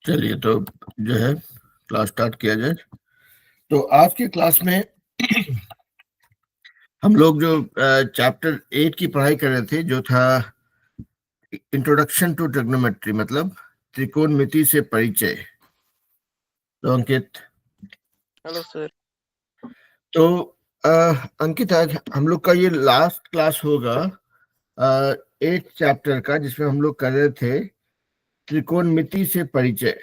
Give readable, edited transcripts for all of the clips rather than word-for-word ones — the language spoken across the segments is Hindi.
चलिए तो जो है क्लास स्टार्ट किया जाए। तो आज की क्लास में हम लोग जो चैप्टर 8 की पढ़ाई कर रहे थे, जो था इंट्रोडक्शन टू ट्रिग्नोमेट्री, मतलब त्रिकोणमिति से परिचय। तो अंकित, हेलो सर। तो अ, अंकित, आज हम लोग का ये लास्ट क्लास होगा 8 चैप्टर का, जिसमें हम लोग कर रहे थे त्रिकोणमिति से परिचय,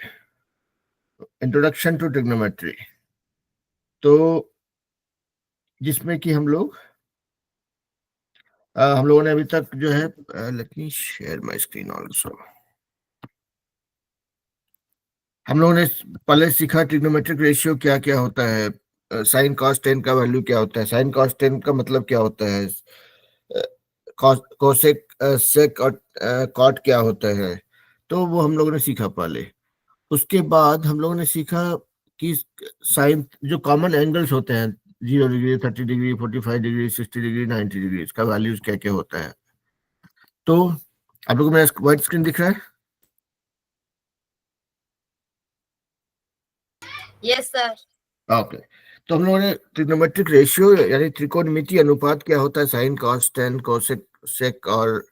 इंट्रोडक्शन टू ट्रिग्नोमेट्री। तो जिसमें कि हम लोगों ने अभी तक जो है, let me share my screen also. हम लोगों ने पहले सीखा ट्रिग्नोमेट्रिक रेशियो क्या क्या होता है, साइन कॉस टेन का वैल्यू क्या होता है, साइन कॉस टेन का मतलब क्या होता है, कोसेक सेक और कॉट क्या होता है। तो वो हम लोगों ने सीखा पहले। उसके बाद हम लोगों ने सीखा कि साइन जो कॉमन एंगल्स होते हैं, 0 degree, 30 degree, 45 degree, 60 degree, 90 degree, इसका वैल्यूज क्या क्या होता है। तो आप लोगों को मेरा व्हाइट स्क्रीन दिख रहा है? Yes sir. ओके। तो हम लोगों ने ट्रिग्नोमेट्रिक रेशियो यानी त्रिकोणमिति अनुपात क्या होता है, sine cos tan cosec sec और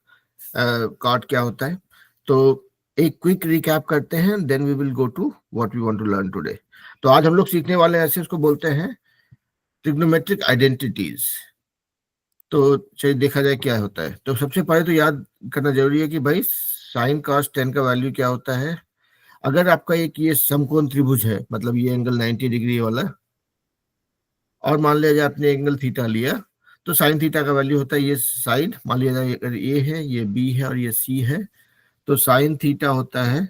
कॉट क्या होता है। तो एक क्विक रिकैप करते हैं, then we will go to what we want to learn today. तो आज हम लोग सीखने वाले हैं, ऐसे उसको बोलते हैं ट्रिग्नोमेट्रिक आइडेंटिटीज। तो चलिए देखा जाए क्या होता है। तो सबसे पहले तो याद करना जरूरी है कि भाई साइन कॉस टेन का वैल्यू क्या होता है। अगर आपका एक ये समकोण त्रिभुज है, मतलब ये एंगल 90 डिग्री वाला, और मान लिया जाए आपने एंगल थीटा लिया, तो साइन थीटा का वैल्यू होता है ये साइड, मान लिया जाए अगर ए है, ये बी है और ये सी है, तो साइन थीटा होता है,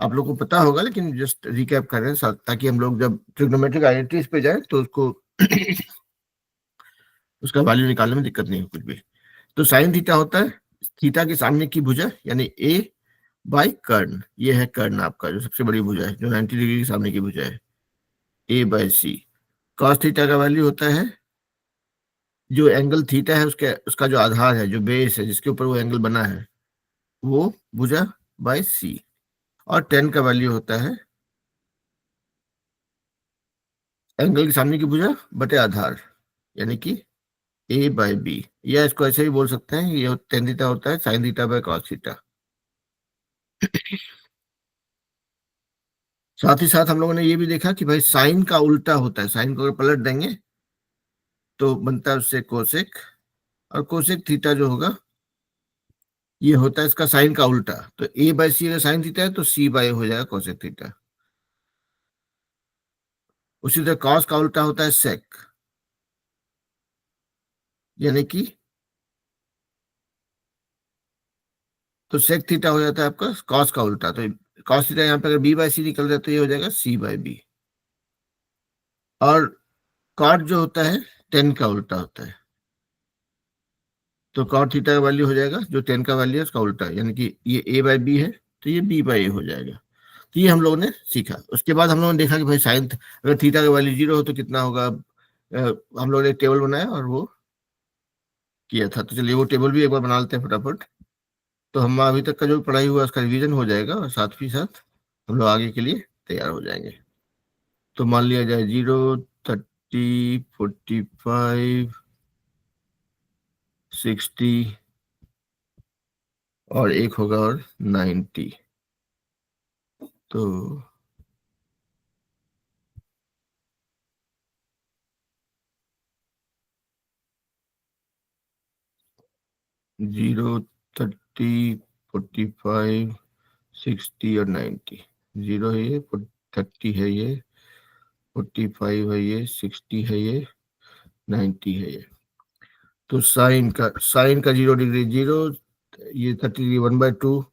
आप लोग को पता होगा लेकिन जस्ट रिकैप कर रहे हैं ताकि हम लोग जब ट्रिग्नोमेट्रिक आइडेंटिटीज पे जाए तो उसको उसका वैल्यू निकालने में दिक्कत नहीं हो कुछ भी। तो साइन थीटा होता है थीटा के सामने की भुजा, यानी ए बाई कर्ण। ये है कर्ण आपका, जो सबसे बड़ी भुजा है, जो 90 डिग्री के सामने की भुजा है, ए बाई सी। कॉस थीटा का वैल्यू होता है जो एंगल थीटा है उसके उसका जो आधार है, जो बेस है, जिसके ऊपर वो एंगल बना है, वो भुजा बाई सी। और टेन का वैल्यू होता है एंगल के सामने की भुजा बटे आधार, यानी कि ए बाई बी। या इसको ऐसे ही बोल सकते हैं, ये टेन थीटा होता है sine theta by cos theta. साथ ही साथ हम लोगों ने ये भी देखा कि भाई साइन का उल्टा होता है, साइन को अगर पलट देंगे तो बनता है उससे कोसेक, और कोसेक थीटा जो होगा ये होता है इसका साइन का उल्टा। तो ए बाई सी अगर साइन थीटा है तो सी बाई हो जाएगा कोसेक थीटा। उसी तरह कॉस का उल्टा होता है सेक, यानी कि तो सेक थीटा हो जाता है आपका कॉस का उल्टा। तो कॉस थीटा यहाँ पे अगर बी बाई सी निकल जाए तो ये हो जाएगा सी बाई बी। और कॉट जो होता है टेन का उल्टा होता है, तो कॉट थीटा का वैल्यू हो जाएगा जो टेन का वैल्यू है उसका उल्टा है, यानी कि ये ए बाई बी है तो ये बी बाई ए हो जाएगा। तो ये हम लोगों ने सीखा। उसके बाद हम लोगों ने देखा कि भाई साइन अगर थीटा का वैल्यू 0 हो तो कितना होगा। हम लोगों ने एक टेबल बनाया और वो किया था। तो चलिए वो टेबल भी एक बार बना लेते हैं फटाफट। तो हम अभी तक का जो पढ़ाई हुआ उसका रिवीजन हो जाएगा और साथ ही साथ हम लोग आगे के लिए तैयार हो जाएंगे। तो मान लिया जाए 0, 30, 45, 60 और एक होगा और 90। तो 0, 30, 45, 60 और 90। 0 है ये, 30 है ये, 45 है ये, 60 है ये, 90 है ये। तो साइन का 0 डिग्री 0, ये 30 डिग्री 1/2।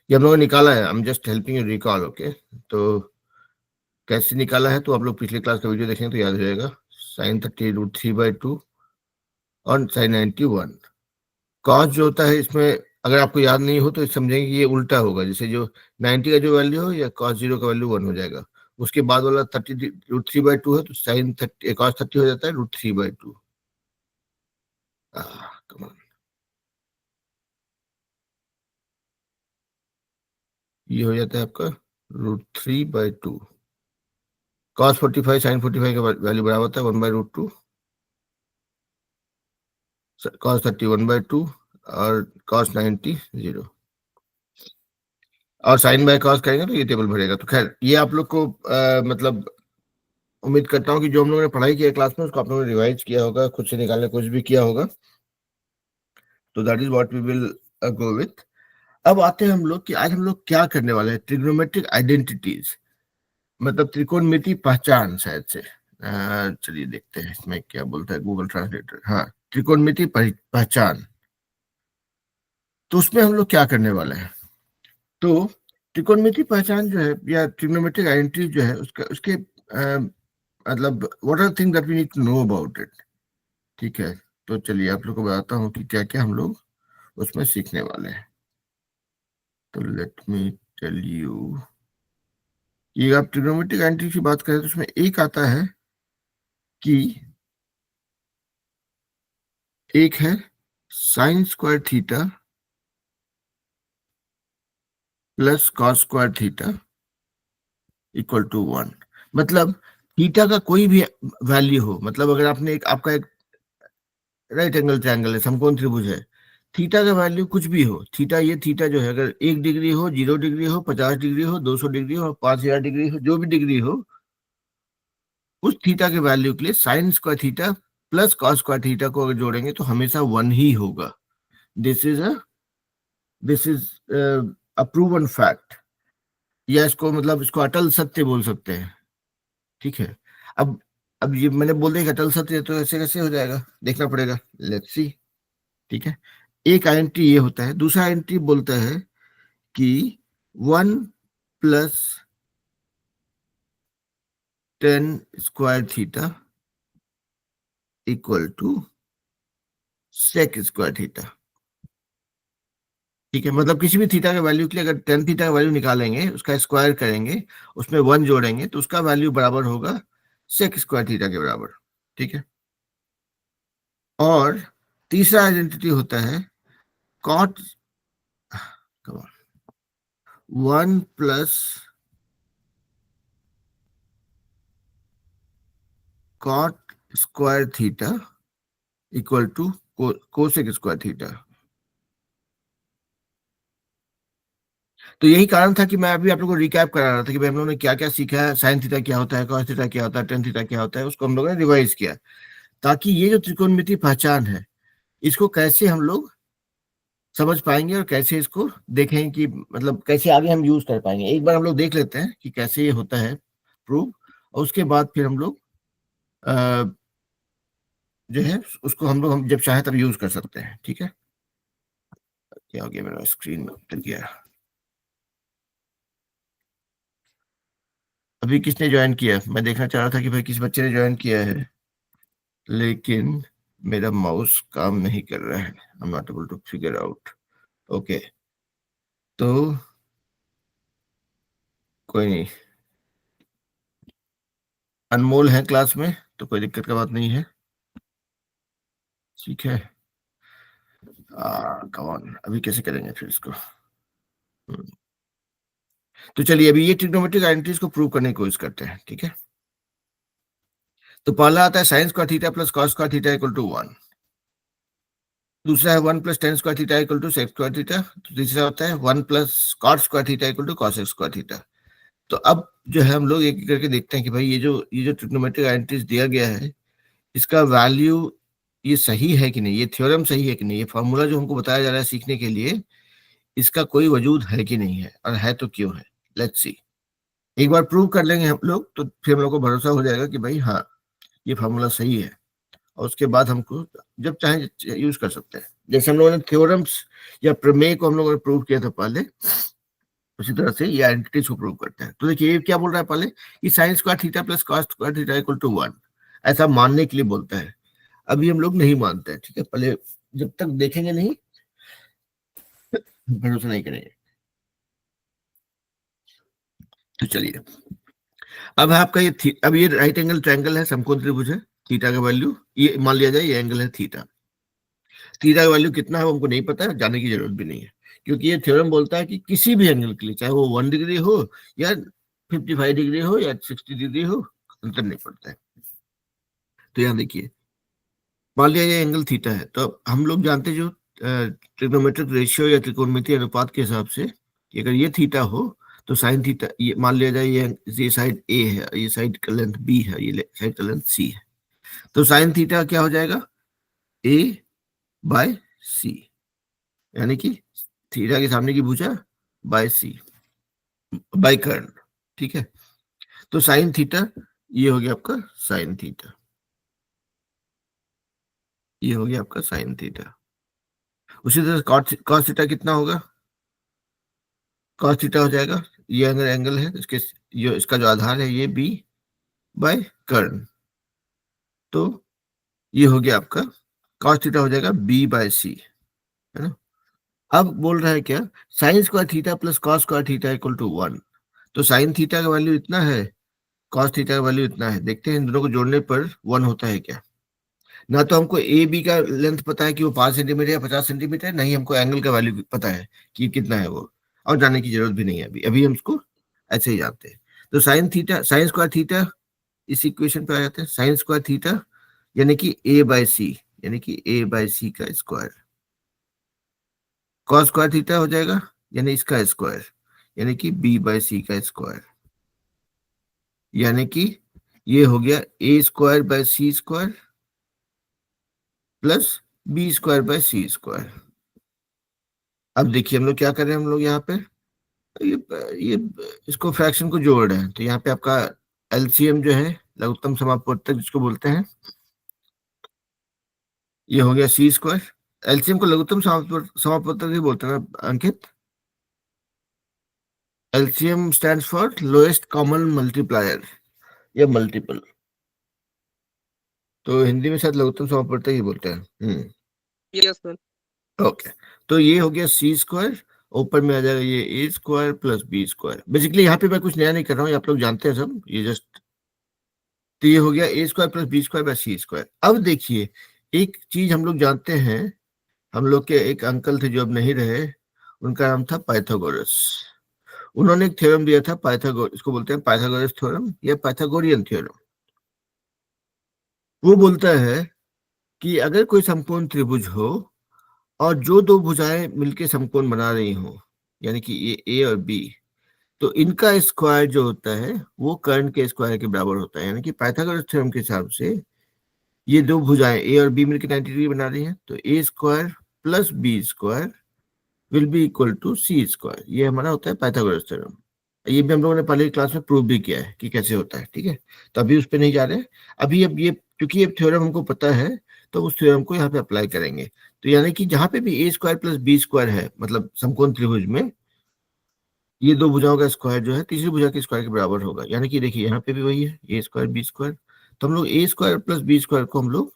ये हम लोगों ने निकाला है, I am just helping you recall. Okay, तो कैसे निकाला है तो आप लोग पिछले क्लास का वीडियो देखेंगे तो याद हो जाएगा। साइन 30 √3/2 और साइन 91। कॉस जो होता है इसमें अगर आपको याद नहीं हो तो समझेंगे कि ये उल्टा होगा, जैसे जो 90 का जो वैल्यू हो या कॉस 0 का वैल्यू 1 हो जाएगा। उसके बाद वाला 30 √3/2 है तो साइन 30 कॉस 30 हो जाता है √3/2। कम ऑन, ये हो जाता है आपका √3/2। cos 45 sin 45 का वैल्यू बराबर होता है 1/√2, cos 30 1/2 और cos 90 0। और साइन बाय कॉस करेंगे तो ये टेबल भरेगा। तो खैर ये आप लोग को मतलब उम्मीद करता हूँ कि जो हम लोगों ने पढ़ाई किया क्लास में उसको आप लोगों ने रिवाइज किया होगा, खुद से निकालने की कोशिश भी किया होगा। तो that is what we will go with. अब आते हैं हम लोग कि आज हम लोग क्या करने वाले हैं। ट्रिग्नोमेट्रिक आइडेंटिटीज, मतलब त्रिकोणमिति पहचान शायद से। चलिए देखते हैं इसमें क्या बोलता है गूगल ट्रांसलेटर। हाँ, त्रिकोणमिति पहचान। तो उसमें हम लोग क्या करने वाले हैं। तो त्रिकोणमिति पहचान जो है या ट्रिग्नोमेट्रिक आइडेंटिटी जो है उसका उसके मतलब what are thing that we need to know about it. ठीक है, तो चलिए आप लोग को बताता हूँ कि क्या क्या हम लोग उसमें सीखने वाले हैं। तो लेट मी टेल यू, ये आप ट्रिग्नोमेट्रिक आइडेंटिटी की बात करें तो उसमें एक आता है कि एक है sine square theta plus cos square theta equal to 1। मतलब थीटा का कोई भी वैल्यू हो, मतलब अगर आपने एक आपका एक राइट एंगल ट्रायंगल है, समकोण त्रिभुज है, थीटा का वैल्यू कुछ भी हो, थीटा ये थीटा जो है अगर 1 डिग्री हो, 0 डिग्री हो, 50 डिग्री हो, 200 डिग्री हो, 5000 डिग्री हो, जो भी डिग्री हो, उस थीटा के वैल्यू के लिए sign square theta plus cos square theta को अगर जोड़ेंगे तो हमेशा 1 ही होगा। This is a proven fact, या इसको मतलब इसको अटल सत्य बोल सकते हैं। ठीक है, अब अब ये मैंने बोल दिया कि अटल सत्य है, तो ऐसे कैसे हो जाएगा देखना पड़ेगा। Let's see. ठीक है, एक आइडेंटिटी ये होता है। दूसरा आइडेंटिटी बोलता है कि 1 + tan² equal to sec² theta. ठीक है, मतलब किसी भी थीटा के वैल्यू के लिए अगर tan थीटा का वैल्यू निकालेंगे, उसका स्क्वायर करेंगे, उसमें 1 जोड़ेंगे तो उसका वैल्यू बराबर होगा sec² थीटा के बराबर। ठीक है, और तीसरा आइडेंटिटी होता है cot 1 + cot² theta equal to cosec² theta. तो यही कारण था कि मैं अभी आप लोगों को रिकैप करा रहा था कि भाई हम लोगों ने क्या क्या सीखा है, साइन थीटा क्या होता है, कॉस थीटा क्या होता है, टेन थीटा क्या होता है, उसको हम लोगों ने रिवाइज किया, ताकि ये जो त्रिकोणमिति पहचान है इसको कैसे हम लोग समझ पाएंगे और कैसे इसको देखें कि मतलब कैसे आगे हम यूज कर पाएंगे। एक बार हम लोग देख लेते हैं कि कैसे ये होता है प्रूव, और उसके बाद फिर हम लोग जो है उसको हम जब चाहे तब यूज कर सकते हैं। ठीक है, क्या हो गया मेरा स्क्रीन में उतर गया। अभी किसने ज्वाइन किया, मैं देखना चाह रहा था कि भाई किस बच्चे ने ज्वाइन किया है, लेकिन मेरा माउस काम नहीं कर रहा है। I am not able to figure out. Okay, तो कोई नहीं, अनमोल है क्लास में तो कोई दिक्कत का बात नहीं है। ठीक है, कौन अभी कैसे करेंगे फिर इसको। तो चलिए अभी ये ट्रिग्नोमेट्रिक आइडेंटिटीज को प्रूव करने की कोशिश करते हैं। ठीक है, तो पहला आता है sine square theta plus cos square theta equal to 1। दूसरा है 1 + tan² theta equal to sec² theta. तो तीसरा होता है 1 + cot² theta equal to cosec² theta. तो अब जो है हम लोग एक एक करके देखते हैं कि भाई ये जो ट्रिग्नोमेट्रिक आइडेंटिटीज दिया गया है, इसका वैल्यू ये सही है कि नहीं, ये थ्योरम सही है कि नहीं, ये फॉर्मूला जो हमको बताया जा रहा है सीखने के लिए, इसका कोई वजूद है कि नहीं है, और है तो क्यों है। Let's see. एक बार प्रूव कर लेंगे हम लोग तो फिर हम लोग को भरोसा हो जाएगा कि भाई हाँ ये फार्मूला सही है, और उसके बाद हमको जब चाहे यूज कर सकते हैं। जैसे हम लोगों ने थ्योरम्स या प्रमेय को हम लोगों ने प्रूव किया था पहले, उसी तरह से ये आइडेंटिटीज को प्रूव करते हैं। तो देखिए ये क्या बोल रहा है पहले, कि sine square theta plus cos square theta equal to 1, ऐसा मानने के लिए बोलता है। अभी हम लोग नहीं मानते हैं। ठीक है, पहले जब तक देखेंगे नहीं भरोसा नहीं करेंगे। तो चलिए, अब है आपका अब ये राइट एंगल ट्रायंगल है, समकोण त्रिभुज है, थीटा का वैल्यू ये मान लिया जाए, ये एंगल है थीटा। थीटा का वैल्यू कितना है वो हमको नहीं पता है, जानने की जरूरत भी नहीं है, क्योंकि ये थ्योरम बोलता है कि किसी भी एंगल के लिए, चाहे वो 1 डिग्री हो या 55 डिग्री हो या 60 डिग्री हो, अंतर नहीं पड़ता है। तो यहाँ देखिए, मान लिया ये एंगल थीटा है, तो हम लोग जानते हैं जो ट्रिग्नोमेट्रिक रेशियो या त्रिकोणमितीय अनुपात के हिसाब से कि अगर ये थीटा हो तो साइन थीटा, ये मान लिया जाए ये साइड ए है, ये साइड का लेंथ बी है, ये साइड का लेंथ सी है, तो साइन थीटा क्या हो जाएगा, ए बाय सी, यानी कि थीटा के सामने की भुजा बाय सी बाय कर्ण। ठीक है, तो साइन थीटा ये हो गया आपका साइन थीटा, ये हो गया आपका साइन थीटा। उसी तरह कॉस थीटा कितना होगा, कॉस थीटा हो जाएगा, ये अगर एंगल है इसके, ये इसका जो आधार है ये बी बाय कर्ण, तो ये हो गया आपका कॉस थीटा हो जाएगा बी बाय सी, है ना। अब बोल रहा है क्या, sine square theta plus cos square theta equal to 1, तो साइन थीटा का वैल्यू इतना है, कॉस थीटा का वैल्यू इतना है, देखते हैं इन दोनों को जोड़ने पर 1 होता है क्या। ना तो हमको ए बी का लेंथ पता है कि वो 5 सेंटीमीटर या 50 सेंटीमीटर है, नहीं हमको एंगल का वैल्यू पता है कि कितना है वो, और जानने की जरूरत भी नहीं है, अभी अभी हम उसको ऐसे ही जानते हैं। तो sine theta, sign square theta इस इक्वेशन पे आ जाते हैं, साइन स्क्वायर थीटा यानी कि ए बाय सी, यानी कि ए बाय सी का स्क्वायर, कॉस स्क्वायर थीटा हो जाएगा यानी इसका स्क्वायर, यानी कि बी बाय सी का स्क्वायर, यानी कि ये हो गया A square by C square plus B square by C square. अब देखिए हम लोग क्या कर रहे हैं, हम लोग यहाँ पे ये इसको फ्रैक्शन को जोड़ रहे हैं, तो यहाँ पे आपका एलसीएम जो है लघुत्तम समापवर्तक जिसको बोलते हैं, ये हो गया सी स्क्वायर। एलसीएम को लघुत्तम समापवर्तक ही बोलते हैं ना Ankit, LCM stands for lowest common multiplier या मल्टीपल, तो हिंदी में शायद लघुत्तम समापवर्तक ही बोलते हैं। Yes sir. ओके, तो ये हो गया सी स्क्वायर, ऊपर में आ जाएगा ये A square plus B square. Basically यहाँ पे मैं कुछ नया नहीं कर रहा हूँ, ये आप लोग जानते हैं सब, ये जस्ट, तो ये हो गया A square plus B square by C square. अब देखिए एक चीज हम लोग जानते हैं, हम लोग के एक अंकल थे जो अब नहीं रहे, उनका नाम था पाइथागोरस। उन्होंने एक थ्योरम दिया था पाइथागोरस, इसको बोलते हैं पाइथागोरस थ्योरम या पाइथागोरियन थ्योरम। वो बोलता है कि अगर कोई समकोण त्रिभुज हो और जो दो भुजाएं मिलके समकोण बना रही हो, यानी कि ये ए और बी, तो इनका स्क्वायर जो होता है वो कर्ण के स्क्वायर के बराबर होता है, यानी कि पाइथागोरस थ्योरम के हिसाब से ये दो भुजाएं ए और बी मिलकर 90 डिग्री बना रही हैं, तो A square plus B square will be equal to C square, ये हमारा होता है पाइथागोरस थ्योरम। ये भी हम लोगों ने पहले की क्लास में प्रूव भी किया है कि कैसे होता है, ठीक है, तो अभी उस पर नहीं जा रहे हैं। अभी अब ये क्योंकि ये थ्योरम हमको पता है, तो उस थ्योरम को यहाँ पे अप्लाई करेंगे। तो यानी कि जहां पे भी ए स्क्वायर प्लस बी स्क्वायर है, मतलब समकोण त्रिभुज में ये दो भुजाओं का स्क्वायर जो है तीसरी भुजा के स्क्वायर के बराबर होगा, यानी कि देखिए यहाँ पे भी वही है ए स्क्वायर बी स्क्वायर, तो हम लोग ए स्क्वायर प्लस बी स्क्वायर को हम लोग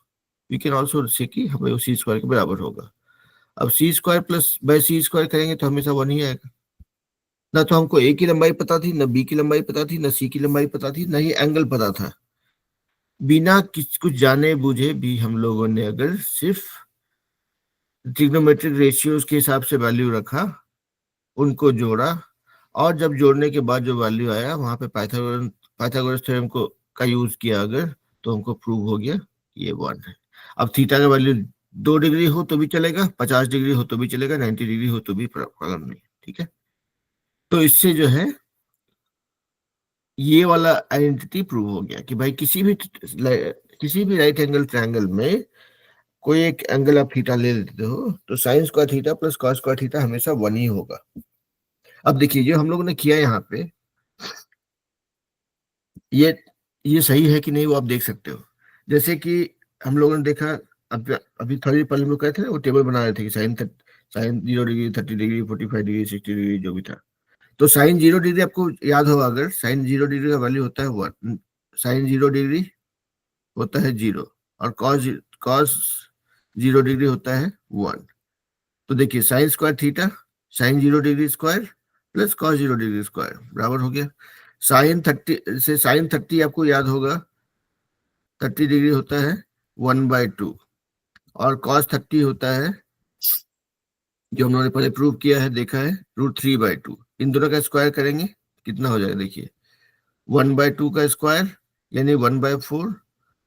वी कैन ऑल्सो से कि हमें वो सी स्क्वायर के बराबर होगा। अब C square plus by C square करेंगे तो हमेशा 1 ही आएगा। ना तो हमको ए की लंबाई पता थी, ना बी की लंबाई पता थी, ना सी की लंबाई पता थी, ना ही एंगल पता था। बिना कुछ जाने बूझे भी हम लोगों ने अगर सिर्फ ट्रिग्नोमेट्रिक रेशियोज के हिसाब से वैल्यू रखा, उनको जोड़ा, और जब जोड़ने के बाद जो वैल्यू आया वहां पे पाइथागोरस थ्योरम को का यूज किया अगर, तो हमको प्रूव हो गया ये 1 है। अब थीटा का वैल्यू 2 डिग्री हो तो भी चलेगा, 50 डिग्री हो तो भी चलेगा, 90 डिग्री हो तो भी प्रॉब्लम नहीं, ठीक है। तो इससे जो है ये वाला आइडेंटिटी प्रूव हो गया कि भाई किसी भी राइट एंगल ट्रायंगल में कोई एक एंगल आप थीटा ले लेते हो तो sign square theta plus cos square theta हमेशा 1 ही होगा। अब देखिए जो हम लोगों ने किया यहाँ पे, ये ये सही है कि नहीं वो आप देख सकते हो। जैसे कि हम लोगों ने देखा, अब अभी थोड़ी देर पहले हम लोग कहे थे ना, वो टेबल बना रहे थे कि sine 0 degree, 30 degree, 45 degree, 60 degree जो भी था, तो साइन 0 डिग्री आपको याद होगा, अगर साइन 0 डिग्री का वैल्यू होता है 1, साइन 0 डिग्री होता है 0, और कॉस 0 डिग्री होता है 1। तो देखिए sign square theta sine 0 degree square plus cos 0 degree square बराबर हो गया साइन 30 से, साइन 30 आपको याद होगा 30 डिग्री होता है 1/2, और कॉस 30 होता है जो हम लोगों ने पहले प्रूव किया है, देखा है, √3/2। इन दोनों का स्क्वायर करेंगे कितना हो जाएगा, देखिए 1/2 का स्क्वायर यानी 1/4,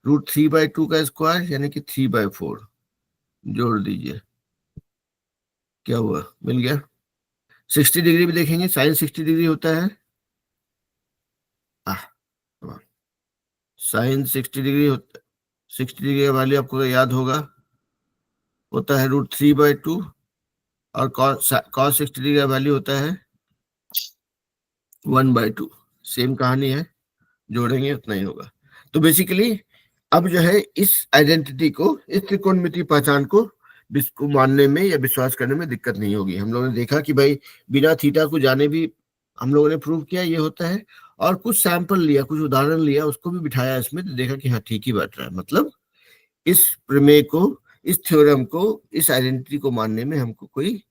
√3/2 का स्क्वायर यानी कि 3/4। जोड़ दीजिए, क्या हुआ, मिल गया। 60 डिग्री भी देखेंगे, साइन 60 डिग्री होता है, साइन 60 डिग्री होता है, 60 डिग्री का वैल्यू आपको याद होगा, होता है √3/2, और cos 60 डिग्री का वैल्यू होता है 1/2। सेम कहानी है, जोड़ेंगे उतना ही होगा। तो बेसिकली अब जो है इस आइडेंटिटी को, इस त्रिकोणमितीय पहचान को मानने में या विश्वास करने में दिक्कत नहीं होगी। हम लोगों ने देखा कि भाई बिना थीटा को जाने भी हम लोगों ने प्रूव किया ये होता है, और कुछ सैंपल लिया, कुछ उदाहरण लिया, उसको भी बिठाया इसमें, तो देखा कि हाँ ठीक ही बैठ रहा है। मतलब इस प्रमेय को, इस थ्योरम को, इस आइडेंटिटी को मानने में हमको कोई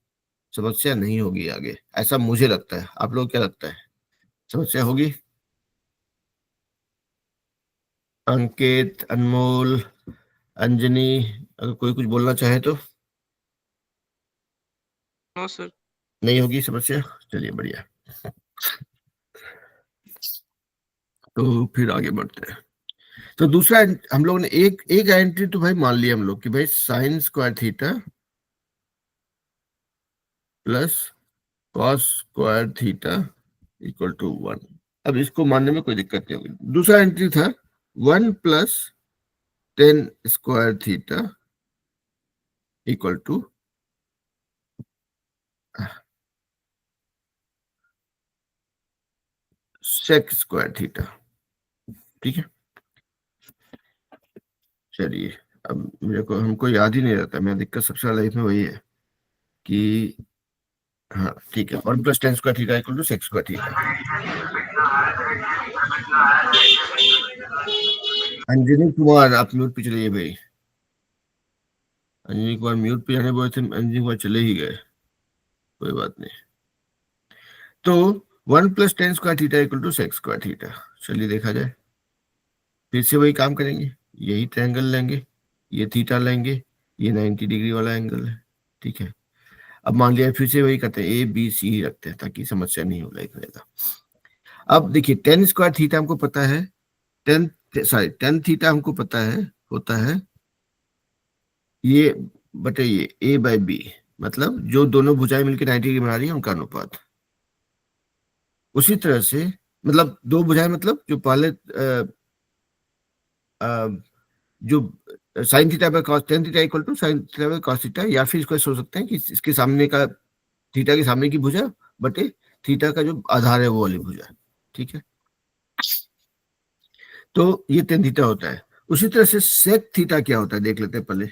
समस्या नहीं होगी आगे, ऐसा मुझे लगता है। आप लोग क्या लगता है, समस्या होगी? अंकित, अनमोल, अंजनी, अगर कोई कुछ बोलना चाहे तो? No sir. नहीं होगी समस्या, चलिए बढ़िया। तो फिर आगे बढ़ते हैं। तो दूसरा हम लोग ने एक एक आइडेंटिटी तो भाई मान लिया हम लोग कि भाई sine square theta plus cos square theta equal to 1। अब इसको मानने में कोई दिक्कत नहीं होगी। दूसरा आइडेंटिटी था 1 + tan square theta equal to sec square theta. ठीक है, चलिए। अब मेरे को, हमको याद ही नहीं रहता, मेरा दिक्कत सबसे लाइफ में वही है कि, हाँ ठीक है, 1 + tan square theta equal to sec square theta. Anjani Kumar, आप म्यूट पे चलिए भाई। अंजनी कुमार म्यूट पे जाने बोले थे, अंजनी कुमार चले ही गए, कोई बात नहीं। तो 1 + tan square theta equal to sec square theta. चलिए देखा जाए, फिर से वही काम करेंगे, यही ट्रायंगल लेंगे, ये थीटा लेंगे, ये 90 डिग्री वाला एंगल है। ठीक है, अब मान लिया फिर से वही करते हैं, ABC ही रखते हैं ताकि समस्या नहीं हो लाइक रहेगा। अब देखिए tan स्क्वायर थीटा हमको पता है, tan थीटा हमको पता है, होता है ये बटे ये A/B, मतलब जो दोनों भुजाएं मिलकर 90 डिग्री बना रही है उनका अनुपात। उसी तरह से, मतलब दो भुजाएं, मतलब जो पहले जो sine theta by cos, tan theta equal to sine theta by cos theta, या फिर इसको सोच सकते हैं कि इसके सामने का, थीटा के सामने की भुजा बटे थीटा का जो आधार है वो वाली भुजा। ठीक है, तो ये tan थीटा होता है। उसी तरह से सेक थीटा क्या होता है देख लेते हैं पहले।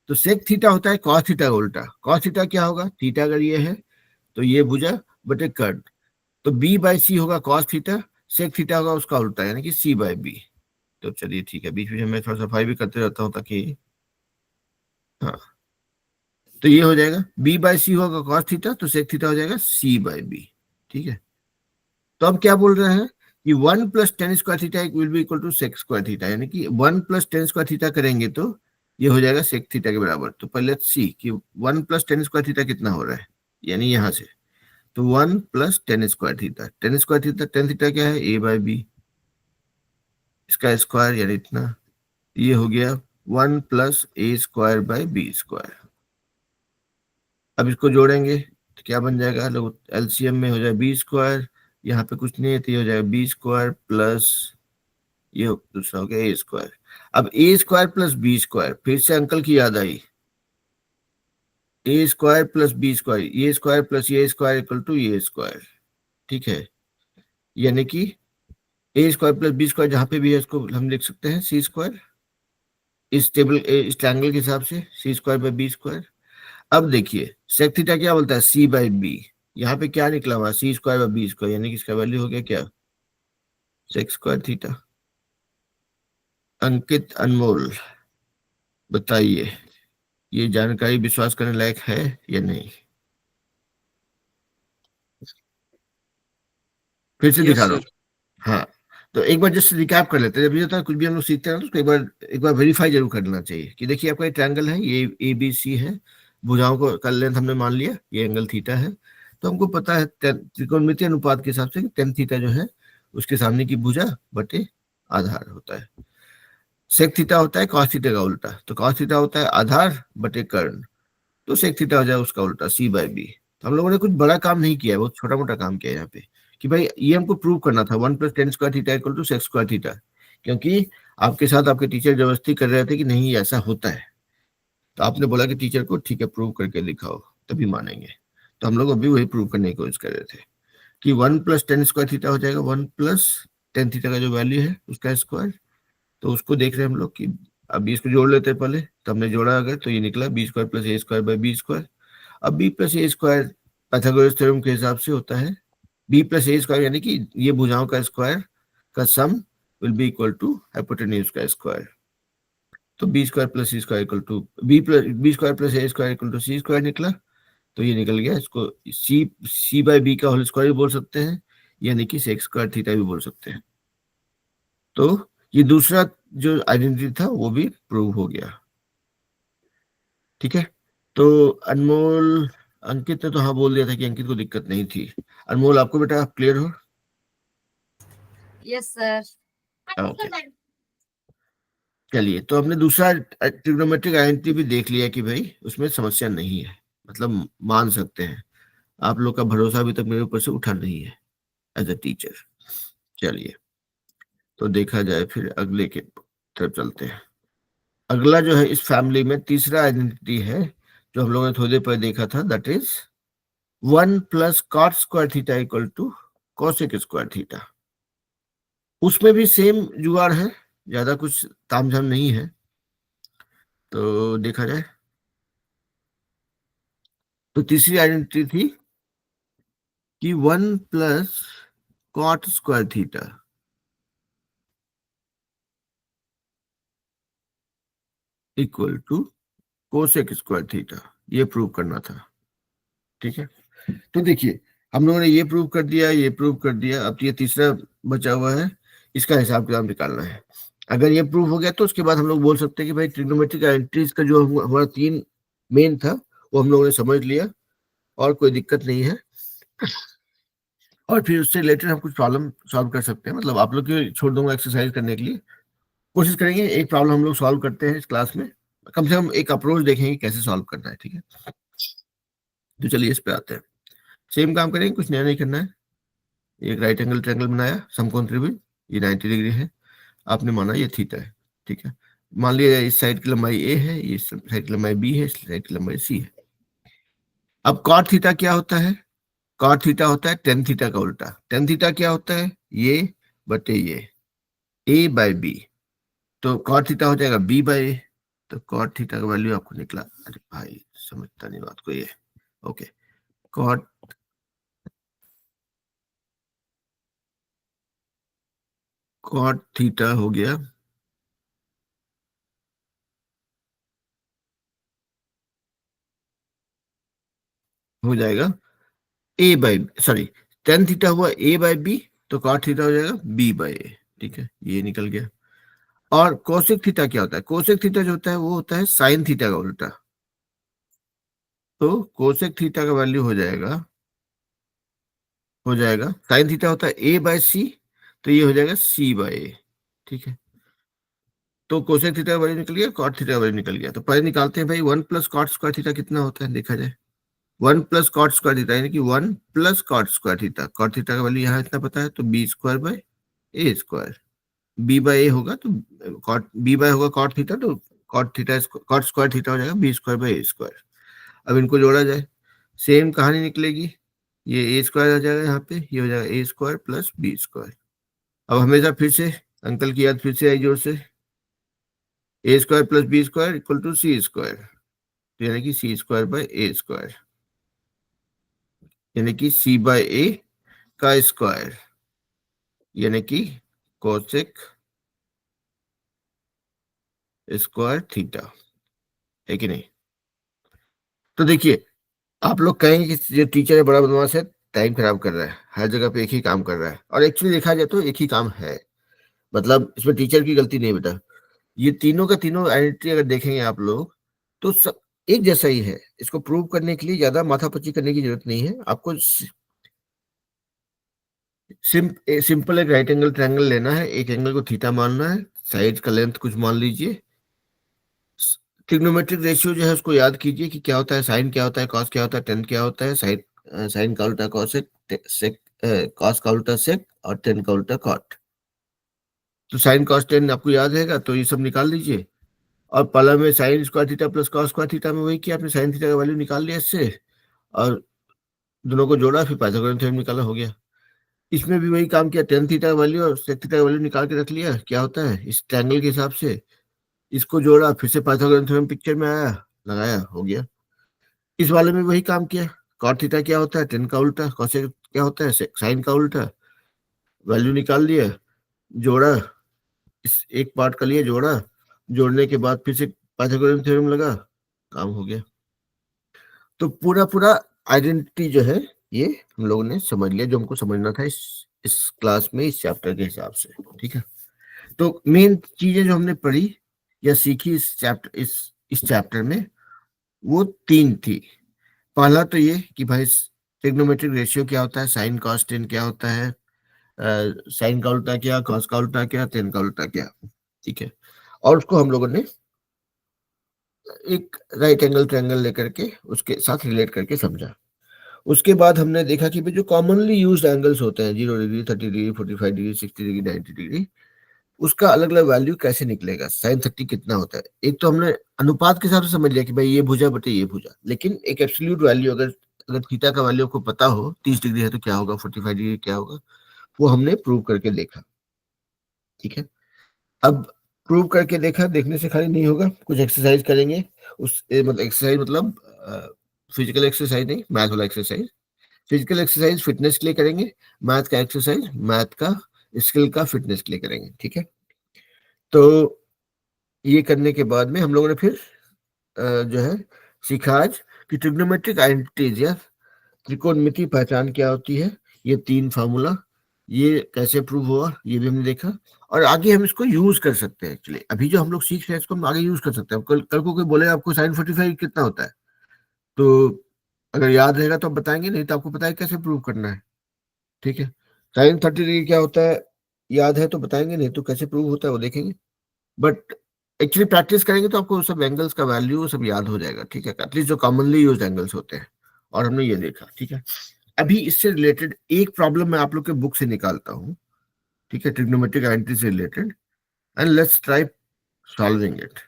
तो सेक थीटा होता है कॉस थीटा का उल्टा। कॉस थीटा क्या होगा, थीटा अगर ये है तो ये भुजा बटे कर्ड, तो B/C होगा कॉस थीटा, सेक थीटा होगा उसका उल्टा यानी कि C/B। तो चलिए ठीक है, बीच बीच में मैं थोड़ा सफाई भी करते रहता हूँ ताकि, हाँ, तो ये हो जाएगा B/C होगा कॉस थीटा, तो सेक थीटा हो जाएगा C/B। ठीक है, तो अब क्या बोल रहे हैं कि 1 + tan square theta will be equal to sec square theta, यानी कि 1 + tan स्क्वायर थीटा करेंगे तो ये हो जाएगा सेक थीटा के बराबर। तो पहले सी कि 1 + tan स्क्वायर थीटा कितना हो रहा है, यानी यहां से, तो 1 + tan square theta, tan square theta, tan theta क्या है, A/B, इसका स्क्वायर यानी इतना, ये हो गया 1 + A² / B²। अब इसको जोड़ेंगे तो क्या बन जाएगा, लोग एलसीएम में हो जाए B², यहाँ पे कुछ नहीं है तो ये हो जाएगा B² प्लस ये दूसरा हो गया A²। अब A² + B², फिर से अंकल की याद आई, A² + B², ये स्क्वायर प्लस ये स्क्वायर इक्वल टू ये स्क्वायर। ठीक है, यानी कि A² + B² जहां पे भी है इसको हम लिख सकते हैं C², इस टेबल, इस ट्रायंगल के हिसाब से C² / B²। अब देखिए सेक थीटा क्या बोलता है, C/B, यहाँ पे क्या निकला हुआ, C² / B², यानी कि इसका वैल्यू हो गया क्या, सेक स्क्वायर थीटा। अंकित, अनमोल, बताइए ये जानकारी विश्वास करने लायक है या नहीं? फिर से दिखा यस रहा हूँ। सर। हाँ, तो एक बार जस्ट रिकैप कर लेते हैं। जब ये होता है कुछ भी हम लोग सीखते हैं ना, तो उसको एक बार वेरीफाई जरूर कर लेना चाहिए कि देखिए आपका ये ट्रायंगल है, ये ABC है, भुजाओं को का लेंथ हमने मान लिया ये एंगल थीटा है, तो हमको पता है त्रिकोणमितीय अनुपात के हिसाब से टेन थीटा जो है उसके सामने की भुजा बटे आधार होता है। सेक थीटा होता है कॉस थीटा का उल्टा, तो कॉस थीटा होता है आधार बटे कर्ण, तो सेक थीटा हो जाए उसका उल्टा सी बाय बी। तो हम लोगों ने कुछ बड़ा काम नहीं किया है, बहुत छोटा मोटा काम किया है यहाँ पे कि भाई ये हमको प्रूव करना था 1 + tan² theta equal to sec² theta, क्योंकि आपके साथ आपके टीचर जबरदस्ती कर रहे थे कि नहीं ऐसा होता है, तो आपने बोला कि टीचर को ठीक है प्रूव करके दिखाओ तभी मानेंगे। तो हम लोग अभी वही प्रूव करने की कोशिश कर रहे थे कि 1 + tan² थीटा हो जाएगा 1 + tan थीटा का जो वैल्यू है उसका स्क्वायर, तो उसको देख रहे हैं हम लोग कि अभी इसको जोड़ लेते हैं पहले, तो हमने जोड़ा अगर तो ये निकला b² + a² / b²। अब b + a² पाइथागोरस थ्योरम के हिसाब से होता है b + a² यानी कि ये भुजाओं का स्क्वायर का sum will be equal to hypotenuse का स्क्वायर। तो b² + c² equal to b² + a² equal to c² निकला, तो ये निकल गया। इसको c/b का होल स्क्वायर भी बोल सकते हैं, यानी कि sec² थीटा भी बोल सकते हैं। तो ये दूसरा जो आइडेंटिटी था वो भी प्रूव हो गया। ठीक है, तो अनमोल अंकित ने तो हाँ बोल दिया था कि अंकित को दिक्कत नहीं थी। अनमोल आपको बेटा आप क्लियर हो? Yes sir. ओके, चलिए तो हमने दूसरा ट्रिग्नोमेट्रिक आइडेंटिटी भी देख लिया कि भाई उसमें समस्या नहीं है, मतलब मान सकते हैं। आप लोग का भरोसा अभी तक मेरे ऊपर से उठा नहीं है एज अ टीचर। चलिए तो देखा जाए फिर अगले के तरफ चलते हैं। अगला जो है इस फैमिली में तीसरा आइडेंटिटी है जो हम लोगों ने थोड़ी देर पहले देखा था, that is 1 + cot² theta equal to cosec² theta. उसमें भी सेम जुगाड़ है, ज्यादा कुछ तामझाम नहीं है। तो देखा जाए तो तीसरी आइडेंटिटी थी कि 1 + cot² theta equal to cosec² theta, ये प्रूव करना था। ठीक है, तो देखिए हम लोगों ने ये प्रूव कर दिया, ये प्रूव कर दिया, अब ये तीसरा बचा हुआ है, इसका हिसाब किताब निकालना है। अगर ये प्रूव हो गया तो उसके बाद हम लोग बोल सकते हैं कि भाई ट्रिग्नोमेट्रिक आइडेंटिटीज का जो हमारा 3 मेन था वो हम लोगों ने समझ लिया और कोई दिक्कत नहीं है। और फिर उससे रिलेटेड हम कुछ प्रॉब्लम सॉल्व कर सकते हैं, मतलब आप लोग को छोड़ दूंगा एक्सरसाइज करने के लिए, कोशिश करेंगे एक प्रॉब्लम हम लोग सॉल्व करते हैं इस क्लास में, कम से कम एक अप्रोच देखेंगे कैसे सॉल्व करना है। ठीक है, तो चलिए इस पे आते हैं। सेम काम करेंगे, कुछ नया नहीं करना है। एक राइट एंगल ट्रायंगल बनाया, समकोण त्रिभुज, ये 90 डिग्री है, आपने माना ये थीटा है। ठीक है, मान लिया इस साइड की लंबाई ए है, ये साइड की लंबाई बी है, इस साइड की लंबाई सी है। अब कॉट थीटा क्या होता है? कॉट थीटा होता है टेन थीटा का उल्टा। टेन थीटा क्या होता है? ये बटे ये ए बाय बी, तो कॉट थीटा हो जाएगा बी बाय ए। तो कॉट थीटा का वैल्यू आपको निकला, अरे भाई समझता नहीं बात को ये। ओके, कॉट कॉट थीटा हो गया हो जाएगा A bye, sorry tan theta हुआ ए बाय बी, तो कॉट थीटा हो जाएगा बी बाय ए। ठीक है, ये निकल गया। और कोसेक थीटा क्या होता है? कोसेक थीटा जो होता है वो होता है साइन थीटा का उल्टा। तो कोसेक थीटा का वैल्यू हो जाएगा साइन थीटा होता है ए बाय सी, तो ये हो जाएगा सी बाय ए। ठीक है, तो कोसेक थीटा का वैल्यू निकल गया, कॉट थीटा का वैल्यू निकल गया। तो पहले निकालते हैं भाई 1 + cot² थीटा कितना होता है, देखा जाए। 1 + cot² थीटा यानी कि 1 + cot² थीटा, कॉट थीटा का वैल्यू यहाँ इतना पता है, तो b² bye a²। B by ए होगा तो कॉट बी बाय होगा कॉट थीटा, तो कॉट² थीटा हो जाएगा b² बाय a²। अब इनको जोड़ा जाए, सेम कहानी निकलेगी, ये a² आ जाएगा यहाँ पे, ये हो जाएगा a² + b²। अब हमेशा फिर से अंकल की याद फिर से आई जोर से, a² + b² equal to c², यानी कि c² बाय a², यानी कि c बाय a का स्क्वायर, यानी कि कोसेक स्क्वायर थीटा, है कि नहीं? तो देखिए आप लोग कहेंगे कि ये टीचर है बड़ा बदमाश है, टाइम खराब कर रहा है, हर जगह पे एक ही काम कर रहा है, और एक्चुअली देखा जाए तो एक ही काम है, मतलब इसमें टीचर की गलती नहीं बेटा। ये तीनों का तीनों आइडेंटिटी अगर देखेंगे आप लोग तो सब एक जैसा ही है। इसको प्रूव करने के लिए ज्यादा माथापच्ची करने की जरूरत नहीं है। आपको सिंपल एक राइट एंगल ट्रायंगल लेना है, एक एंगल को थीटा मानना है, साइड का लेंथ कुछ मान लीजिए, ट्रिग्नोमेट्रिक रेशियो जो है उसको याद कीजिए कि क्या होता है, साइन क्या होता है, कॉस क्या होता है, टेन क्या होता है, साइन साइन का उल्टा कॉसेक, सेक कॉस का उल्टा सेक और टेन का उल्टा कॉट। तो साइन कॉस टेन आपको याद रहेगा, तो ये सब निकाल लीजिए। और पहला में sign square theta plus cos square theta में वही किया आपने, साइन थीटा का वैल्यू निकाल लिया इससे, और दोनों को जोड़ा, फिर पाइथागोरस थ्योरम निकाला, हो गया। इसमें भी वही काम किया, टेन थीटा का वैल्यू और सेक थीटा का वैल्यू निकाल के रख लिया, क्या होता है इस ट्रायंगल के हिसाब से, इसको जोड़ा, फिर से पाइथागोरस थ्योरम पिक्चर में आया, लगाया, हो गया। इस वाले में वही काम किया, कॉट थीटा क्या होता है, टेन का उल्टा, कोसेक क्या होता है, साइन का उल्टा, वैल्यू निकाल लिया, जोड़ा, इस एक पार्ट का लिए जोड़ा, जोड़ने के बाद फिर से पाइथागोरस थ्योरम लगा, काम हो गया। तो पूरा पूरा आइडेंटिटी जो है ये हम लोगों ने समझ लिया, जो हमको समझना था इस क्लास में, इस चैप्टर के हिसाब से, ठीक है। तो मेन चीजें जो हमने पढ़ी या सीखी इस चैप्टर में, वो तीन थी। पहला तो ये कि भाई ट्रिग्नोमेट्रिक रेशियो क्या होता है, साइन कॉस टेन क्या होता है, साइन का उल्टा क्या, कॉस का उल्टा क्या, टेन का उल्टा क्या, ठीक है। और उसको हम लोगों ने एक राइट एंगल ट्रायंगल लेकर के उसके साथ रिलेट करके समझा। उसके बाद हमने देखा कि भाई जो कॉमनली यूज्ड एंगल्स होते हैं, 0 degree, 30 degree, 45 degree, 60 degree, 90 degree, उसका अलग अलग वैल्यू कैसे निकलेगा, साइन 30 कितना होता है। एक तो हमने अनुपात के हिसाब से समझ लिया कि भाई ये भुजा बटे ये भुजा, लेकिन एक एब्सोल्यूट वैल्यू, अगर अगर थीटा का वैल्यू आपको पता हो, 30 डिग्री है तो क्या होगा, 45 डिग्री क्या होगा, वो हमने प्रूव करके देखा, ठीक है। अब प्रूव करके देखा, देखने से खाली नहीं होगा, कुछ एक्सरसाइज करेंगे। मतलब एक्सरसाइज मतलब फिजिकल एक्सरसाइज नहीं, मैथ वाला एक्सरसाइज। फिजिकल एक्सरसाइज फिटनेस के लिए करेंगे, मैथ का एक्सरसाइज मैथ का स्किल का फिटनेस के लिए करेंगे, ठीक है। तो ये करने के बाद में हम लोगों ने फिर जो है सीखा आज कि ट्रिग्नोमेट्रिक आइडेंटिटीज या त्रिकोणमिति पहचान क्या होती है, ये तीन फार्मूला, ये कैसे प्रूव हुआ, ये भी हमने देखा। और आगे हम इसको यूज कर सकते हैं, एक्चुअली अभी जो हम लोग सीख रहे हैं इसको हम आगे यूज कर सकते हैं। कल को कोई बोले आपको साइन 45 कितना होता है, तो अगर याद रहेगा तो आप बताएंगे, नहीं तो आपको पता है कैसे प्रूव करना है, ठीक है। साइन 30 डिग्री क्या होता है याद है तो बताएंगे, नहीं तो कैसे प्रूव होता है वो देखेंगे। बट एक्चुअली प्रैक्टिस करेंगे तो आपको सब एंगल्स का वैल्यू सब याद हो जाएगा, ठीक है, एटलीस्ट जो कॉमनली यूज्ड एंगल्स होते हैं। और हमने ये देखा, ठीक है। अभी इससे रिलेटेड एक प्रॉब्लम मैं आप लोग के बुक से निकालता हूँ, ठीक है, ट्रिग्नोमेट्रिक आइडेंटिटी से related, and let's try solving it.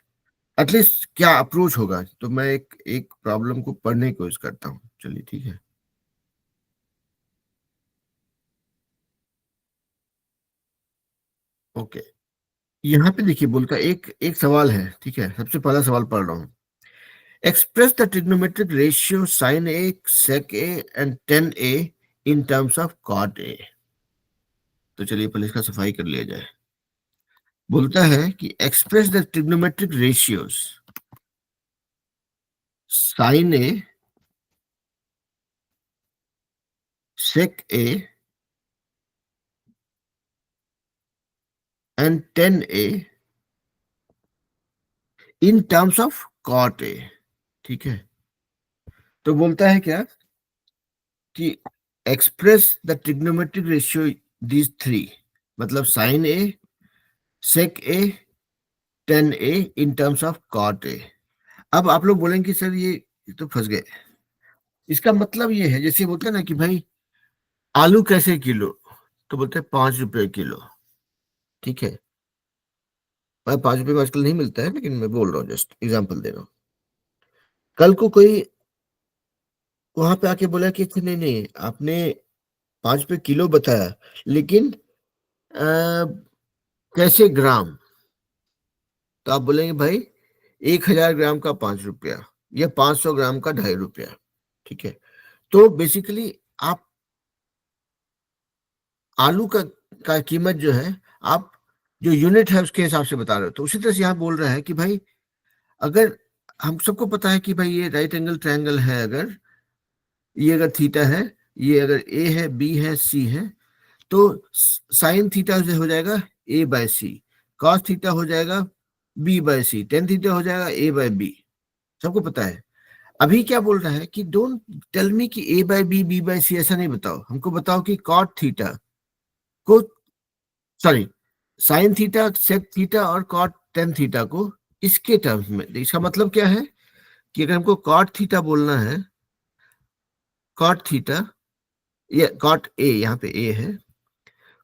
At least क्या अप्रोच होगा, तो मैं एक एक प्रॉब्लम को पढ़ने की कोशिश करता हूँ, चलिए ठीक है। ओके, यहाँ पे देखिए बोलता एक एक सवाल है, ठीक है, सबसे पहला सवाल पढ़ रहा हूँ। Express the trigonometric ratio sine A, sec A and tan A in terms of cot A. तो चलिए पहले इसका सफाई कर लिया जाए। बोलता है कि express the trigonometric ratios sine A, sec A and tan A in terms of cot A, ठीक है। तो बोलता है क्या कि express the trigonometric ratio these three, मतलब sine A, sec A, tan A in terms of cot A. अब आप लोग बोलेंगे सर ये तो फंस गए। इसका मतलब ये है, जैसे बोलते हैं ना कि भाई आलू कैसे किलो, तो बोलते हैं 5 रुपए किलो, ठीक है। 5 रुपए में आजकल नहीं मिलता है, लेकिन मैं बोल रहा हूँ, जस्ट एग्जाम्पल दे रहा हूँ। कल को कोई वहां पे आके बोला कि अच्छा नहीं नहीं आपने 5 रुपए किलो बताया, लेकिन कैसे ग्राम, तो आप बोलेंगे भाई 1,000 ग्राम का 5 रुपया, या 500 ग्राम का 2.5 रुपया, ठीक है। तो बेसिकली आप आलू का कीमत जो है, आप जो यूनिट है उसके हिसाब से बता रहे हो। तो उसी तरह से यहाँ बोल रहा है कि भाई अगर हम सबको पता है कि भाई ये राइट एंगल ट्रायंगल है, अगर ये अगर थीटा है, ये अगर ए है, बी है, सी है, तो साइन थीटा से हो जाएगा A by C, cos theta हो जाएगा B by C, tan theta हो जाएगा ए बाय बी, सबको पता है। अभी क्या बोल रहा है कि डोंट टेल मी कि A by B B by C, ऐसा नहीं बताओ, हमको बताओ कि कॉट थीटा को, sorry, sine theta, sec theta और कॉट टेन थीटा को इसके टर्म्स में। इसका मतलब क्या है कि अगर हमको कॉट थीटा बोलना है, कॉट थीटा, ये कॉट ए, यहाँ पे ए है,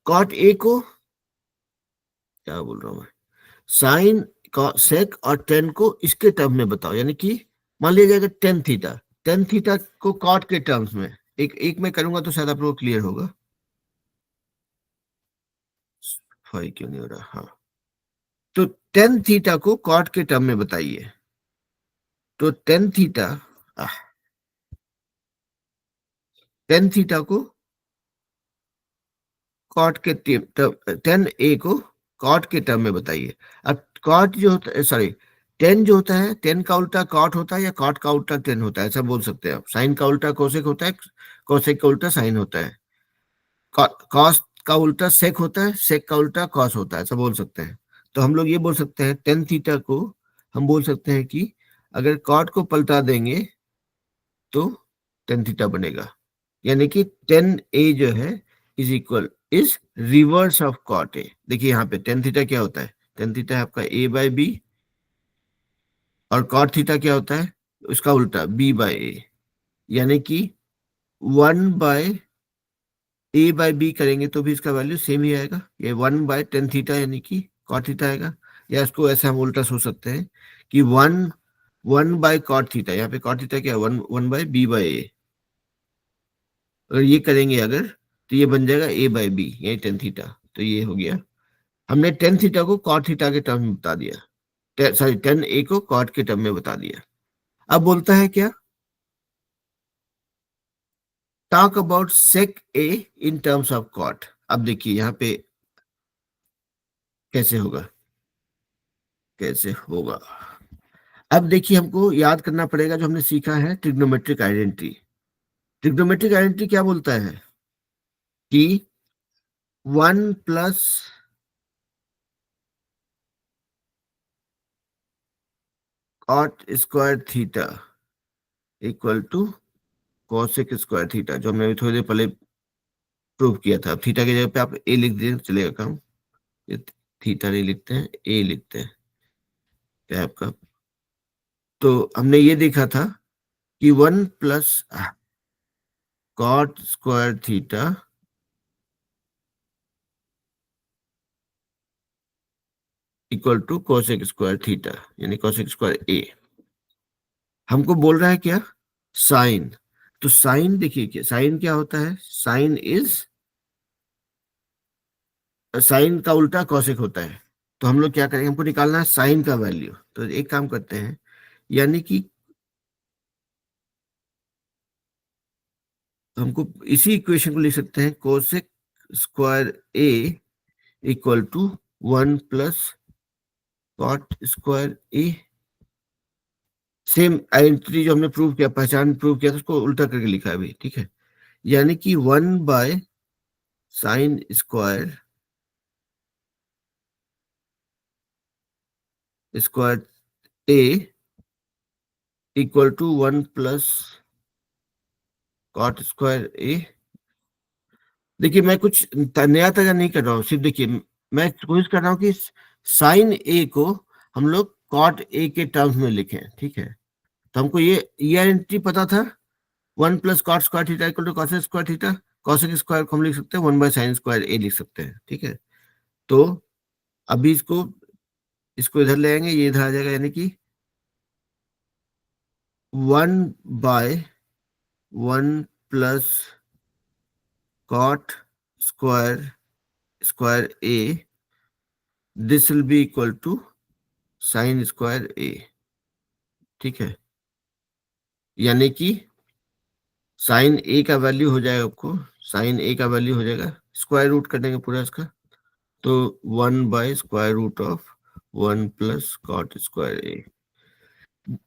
कॉट ए को क्या बोल रहा हूँ मैं, साइन सेक और टेन को इसके टर्म में बताओ, यानी कि मान लिया जाएगा टेन थीटा, टेन थीटा को कॉट के टर्म्स में, एक एक में करूंगा तो शायद आप लोग क्लियर होगा। फाइव क्यों नहीं हो रहा, हाँ, तो टेन थीटा को कॉट के टर्म में बताइए। तो टेन थीटा, टेन थीटा को कॉट के टेन ए को कॉट के टर्म में बताइए। अब कॉट जो होता है, सॉरी, टेन जो होता है, टेन का उल्टा कॉट होता है या कॉट का उल्टा टेन होता है, ऐसा बोल सकते हैं आप। साइन का उल्टा कोसेक होता है, कोसेक का उल्टा साइन होता है, कॉस का उल्टा सेक होता है, सेक का उल्टा कॉस होता है, ऐसा बोल सकते हैं। तो हम लोग ये बोल सकते हैं टेन थीटा को हम बोल सकते हैं कि अगर कॉट को पलटा देंगे तो टेन थीटा बनेगा, यानी कि टेन ए जो है is equal, is reverse of cot A. देखिए यहाँ पे टेन थीटा क्या होता है, टेन थीटा है आपका ए बाय बी, और कॉट थीटा क्या होता है उसका उल्टा बी बाय ए, यानी कि one by A by B करेंगे तो भी इसका वैल्यू सेम ही आएगा, ये वन बाय टेन थीटा यानी कि कॉट थीटा आएगा। या इसको ऐसे हम उल्टा सोच सकते हैं कि one one by cot theta, यहाँ पे कॉट थीटा क्या है, one one by B by A, अगर ये करेंगे अगर, तो ये बन जाएगा ए बाय बी, यही टेन थीटा। तो ये हो गया, हमने टेन थीटा को कॉट थीटा के टर्म में बता दिया, सॉरी टेन ए को कॉट के टर्म में बता दिया। अब बोलता है क्या, talk about sec A in terms of cot. अब देखिए यहाँ पे कैसे होगा, कैसे होगा। अब देखिए हमको याद करना पड़ेगा जो हमने सीखा है ट्रिग्नोमेट्रिक आइडेंटिटी। ट्रिग्नोमेट्रिक आइडेंटिटी क्या बोलता है कि one plus cot square theta equal to cosec square theta, जो हमने थोड़ी देर पहले प्रूव किया था। अब थीटा की जगह पे आप ए लिख दें तो चलेगा काम, ये थीटा नहीं लिखते हैं, ए लिखते हैं, क्या है आपका। तो हमने ये देखा था कि one plus cot square theta equal to cosec square theta, यानी कोसेक स्क्वायर ए। हमको बोल रहा है क्या, साइन। तो साइन देखिए, क्या साइन क्या होता है, साइन इज, साइन का उल्टा कोसेक होता है। तो हम लोग क्या करेंगे, हमको निकालना है साइन का वैल्यू। तो एक काम करते हैं, यानी कि हमको इसी इक्वेशन को लिख सकते हैं, cosec square A equal to one plus cot square A. Same identity जो हमने प्रूव किया, पहचान प्रूव किया था, उसको उल्टा करके लिखा है अभी, ठीक है। यानी कि one by sine square square A equal to one plus cot square A. देखिए मैं कुछ नया ताजा नहीं कर रहा हूँ, सिर्फ देखिए मैं कोशिश कर रहा हूँ कि साइन ए को हम लोग कॉट ए के टर्म्स में लिखें, ठीक है। तो हमको ये आइडेंटिटी पता था, one plus cot square theta equal to cosec square theta. Cosec square को हम लिख सकते हैं one by sine square A लिख सकते हैं, ठीक है। तो अभी इसको इसको इधर ले आएंगे, ये इधर आ जाएगा, यानी कि one by one plus cot square square A, this will be equal to sine square A, ठीक है। यानी कि साइन ए का वैल्यू हो जाएगा आपको, साइन ए का वैल्यू हो जाएगा, स्क्वायर रूट कर देंगे पूरा इसका, तो one by square root of one plus cot square A.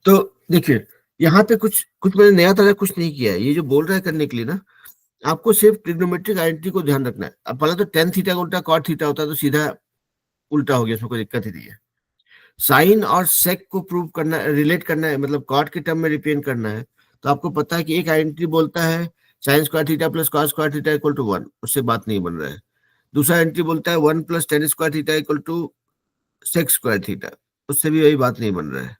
तो देखिए यहाँ पे कुछ कुछ मैंने नया तरह कुछ नहीं किया है, ये जो बोल रहा है करने के लिए ना, आपको सिर्फ ट्रिग्नोमेट्रिक आइडेंटिटी को ध्यान रखना है। अब पहले तो टेन थीटा का उल्टा कॉट थीटा होता है, तो सीधा उल्टा हो गया, इसमें कोई दिक्कत ही नहीं है। साइन और सेक को प्रूव करना, रिलेट करना है, मतलब कॉट के टर्म में रिप्रेजेंट करना है, तो आपको पता है कि एक आइडेंटिटी बोलता है sine square theta plus cos square theta equal to 1, उससे बात नहीं बन रहा है। दूसरा आइडेंटिटी बोलता है 1 plus tan square theta equal to sec square theta, उससे भी वही बात नहीं बन रहा है।